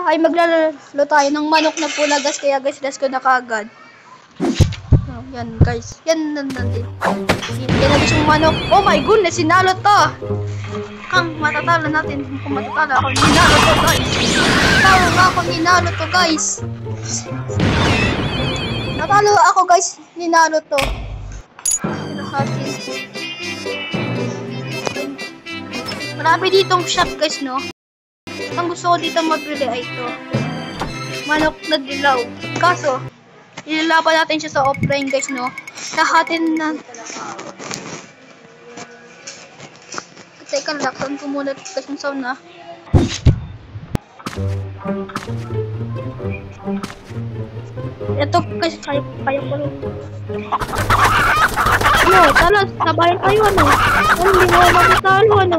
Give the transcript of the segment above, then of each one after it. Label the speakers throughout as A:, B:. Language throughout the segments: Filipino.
A: ay maglalaro tayo ng manok na pula guys. Kaya guys, let's go na kaagad. Oh, yan guys. Yan natin. Yan na guys yung manok. Oh my goodness, sinalo to. Kang matatalo natin. Kung matatalo ako, ninalo to guys. Talo nga ako, ninalo to guys. Natalo ako guys, ninalo to. Marami ditong shop guys, no? Ang gusto ko dito mabili ay ito. Manok na dilaw. Kaso, ilalaban natin siya sa offline guys, no? Lahatin na. Teka, laksan ko muna guys yung sound na. Ito guys, kaya ko rin. Ano, tala, sabayan tayo ano? Ano, hindi mo matatalo ano?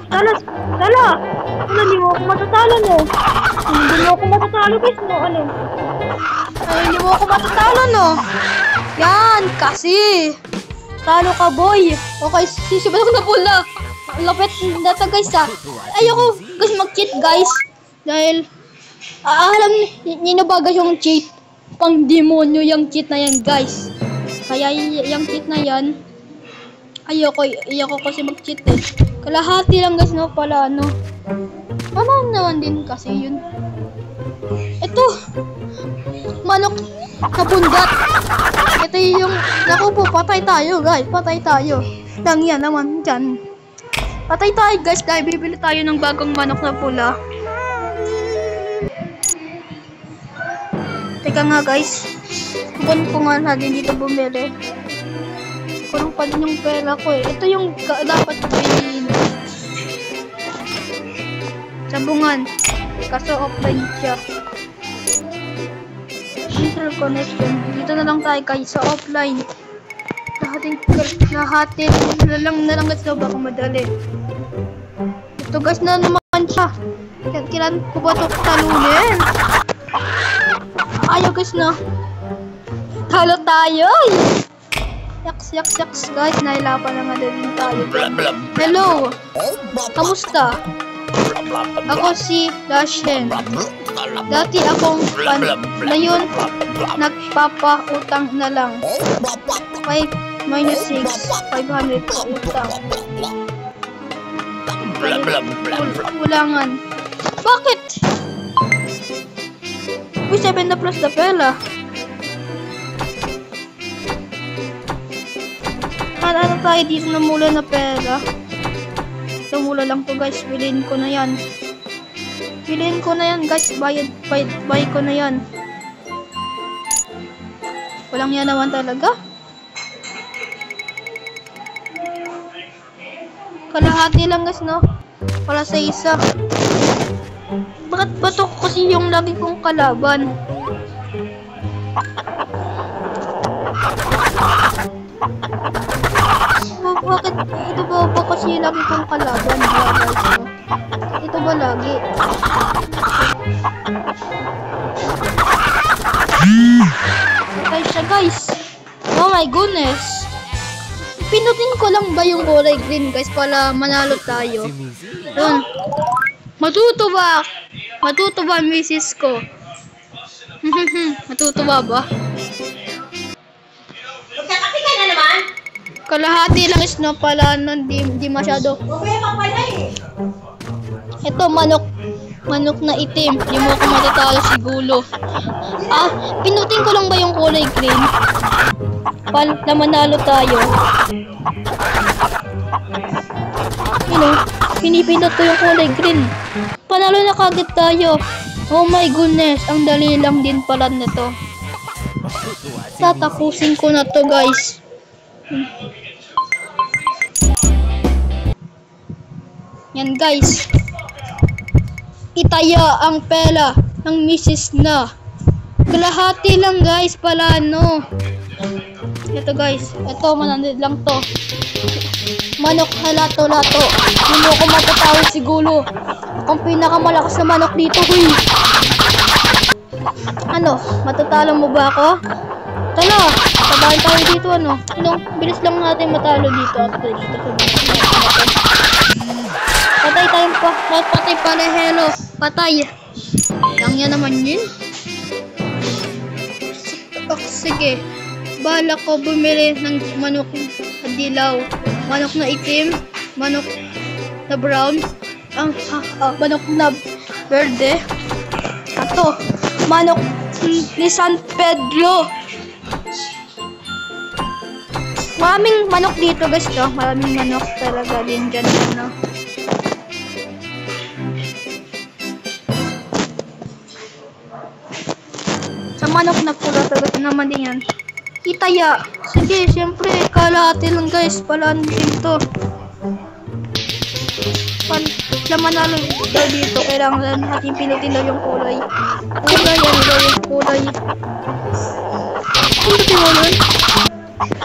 A: Ano? Tala, hindi mo ako matatalo no? Hindi mo ako matatalo guys no? Ano? Ay, hindi mo ako matatalo no? Yan, kasi. Talo ka boy. Okay, sisibad ako na pula. Lapit data guys ha. Ayoko guys mag-cheat guys. Dahil, alam niyo ba guys yung cheat? Pang demonyo yung cheat na yan guys. Kaya yung cheat na yan, ayoko kasi mag-cheat eh. Kalahati lang guys no pala ano. Tama naman din kasi yun. Ito, manok sa bundat. Ito yung, naku po, patay tayo guys. Patay tayo. Lang yan naman dyan. Patay tayo guys dahil bibili tayo ng bagong manok na pula. Teka nga guys, kukunin ko nga natin dito bumili. Kunin pa din yung pera ko eh. Ito yung dapat piliin. Sabungan. Kaso offline siya. Central connection. Dito na lang tayo guys sa offline. Lahatin na lang guys daw baka madali. Ito guys na naman siya. Kailan ko ba ito talunin? Ayaw guys na. Talo tayo. Yaks guys. Nailapan naman din tayo. Hello. Kamusta? Ako si Lashen. Dati akong fan. Ngayon, nagpapautang na lang. 5 minus 6. 500 pa utang. Kulangan. Bakit? Uy, 7 na plus na pela. Ano tayo dito na mula na pera? Ito mula lang to guys. Bilhin ko na yan. Bilhin ko na yan guys. Buy ko na yan. Walang yan naman talaga. Kalahati lang guys no. Wala sa isa. Bakit ba ito kasi yung lagi kong kalaban? Bakit ito ba kasi lagi kong kalaban? Ito ba lagi? Okay siya guys. Oh my goodness. Pinutin ko lang ba yung kulay green guys para manalo tayo? Yun. Matutuwa misis ko. Matutuwa ba?
B: Magkakape ka na naman?
A: Kalahati lang is no pala nun, di masyado. Ito manok na itim. Di mo ako matatalo siguro. Pinutin ko lang ba yung kulay green? Para manalo tayo. Pinipindot ko yung kulay green. Panalo na kagad tayo. Oh my goodness, ang dali lang din pala nito. Tatapusin ko na to guys. Yan guys. Itaya ang pela ng misis na. Kalahati lang guys pala no. Ito guys, ito mananid lang to. Manok halato-lato. Hindi mo ako matatawid siguro. Akong pinakamalakas na manok dito, huy. Ano, matatalo mo ba ako? Tala, sabahan tayo dito, ano? Bilis lang natin matalo dito. At dito sa Patay tayo pa. Patay pala, hello. Patay. Yan naman yun. Sige. Bala ko bumili ng manok na dilaw. Manok na itim. Manok na brown. Manok na verde. Ito. Manok ni San Pedro. Maraming manok dito guys, no? Maraming manok talaga din dyan, no? Sa manok na pula talaga naman din yan. Itaya. Sige, siyempre, kalahati lang guys. Palaan dito. Laman na lang dito. Kailangan natin pinutin daw yung kulay. Kulay, yan daw yung kulay. Pinutin mo nun?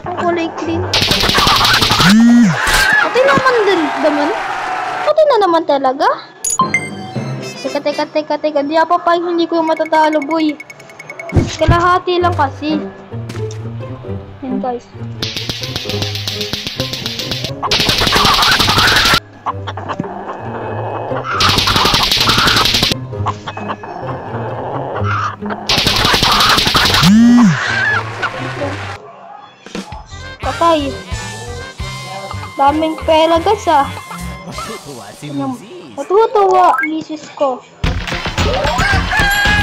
A: Ang kulay clean. Patay naman din naman. Patay na naman talaga. Teka. Di apa pa hindi ko matatalo, boy. Kalahati lang kasi. Yan guys. Patay. Daming pera guys ah. Matutuwa misis ko.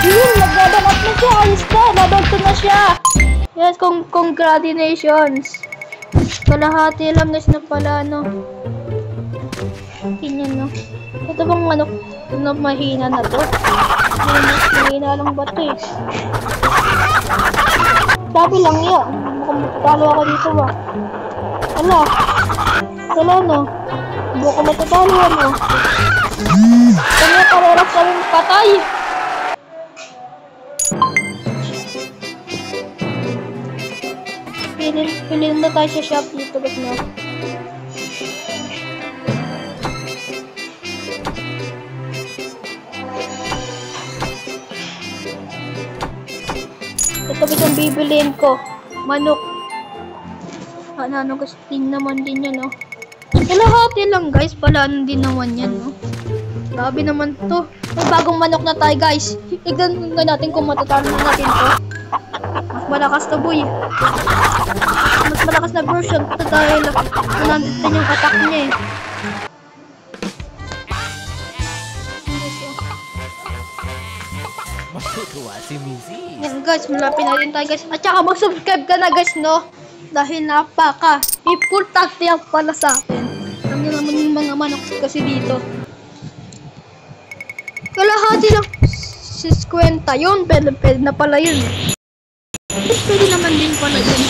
A: Yun, nagdadanap na siya. Ayos na. Nadagto na siya. Yes, congratulations. Kalahati lang guys na pala, no. Tingnan, no. Ito bang manok na mahina na to? Mahina lang ba to eh? Sabi lang yan. Mukhang matatalo ako dito ba? Wala, no. Mukhang matatalo, ano. Kanya kareras kami patay. Pilin na tayo sa shop dito guys, no. Ito guys ang bibiliin ko. Manok. Ano guys, naman din yan, no. Kalahati lang guys, palaan din naman yan, no. Grabe naman to. May bagong manok na tayo guys. Tignan natin kung matatalo na natin to. Mas malakas to, boy. Mas malakas na version to dahil 110 yung attack niya eh. Yan guys, malapit na rin tayo guys. At saka mag-subscribe ka na guys, no? Dahil important yan pala sa akin. Alam niyo naman yung mga manok kasi dito. Kalahati lang 50 yun, pwede na pala yun. Pwede naman din pala yun.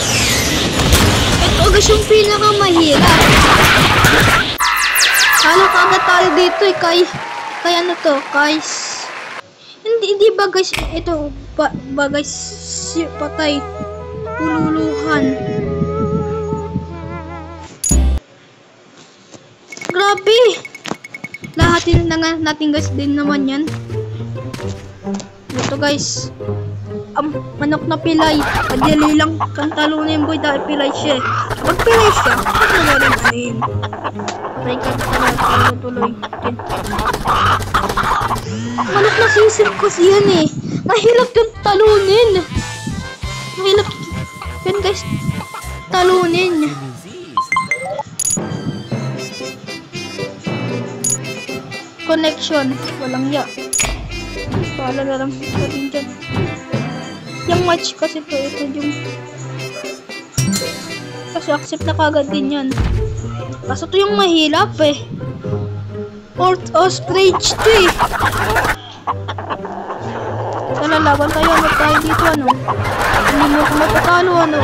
A: Ito guys yung pinakamahirap. Halo kagad tayo dito eh, kay ano to, guys. Hindi ba guys, ito ba guys, patay, ululuhan. Grabe. Lahatin na nga natin guys din naman yan. Ito guys. Manok na pilay. Padali lang kantalo na yung boy dahil pilay siya. Pag pilay siya, ito na rin anin. Patay ka tuloy. Manok na sisip kasi yan eh. Nahilap yung talunin. Nahilap yan guys. Talunin. Connection. Walang ya. Pala na lang natin dyan. Yung match kasi ito yung kasi accept na kagad din yan. Kaso ito yung mahirap eh. Port ostrich to eh. Lalaban tayo. Ano tayo dito, ano? Hindi mo ako matatalo, ano?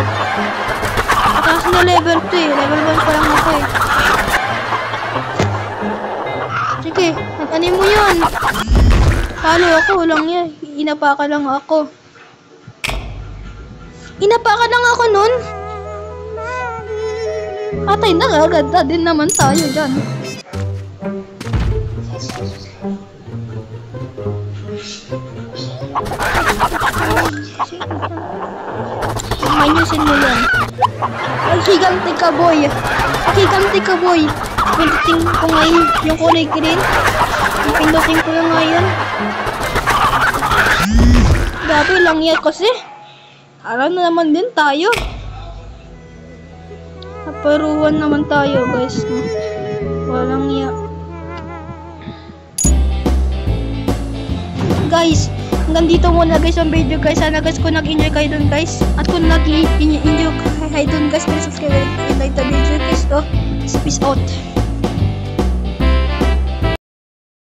A: Mataas na level 2 eh. Level 1 pa lang ako eh. Sige, ano mo yan? Talo ako, lang yan. Inapaka lang ako. Inapaka lang ako nun? Patay na agad din naman tayo dyan. Mayusin mo yan. Higanti ka boy. Pipindutin ko ngayon yung kulay green. Pipindutin ko yung ngayon. Grabe lang yan kasi. Alam na naman din tayo. Naparuan naman tayo guys. Walang iya. Guys, hanggang dito muna guys yung video guys. Sana guys kung nag-enjoy kayo dun guys. At kung nag-enjoy kayo dun guys, please subscribe and like the video guys. So, peace out.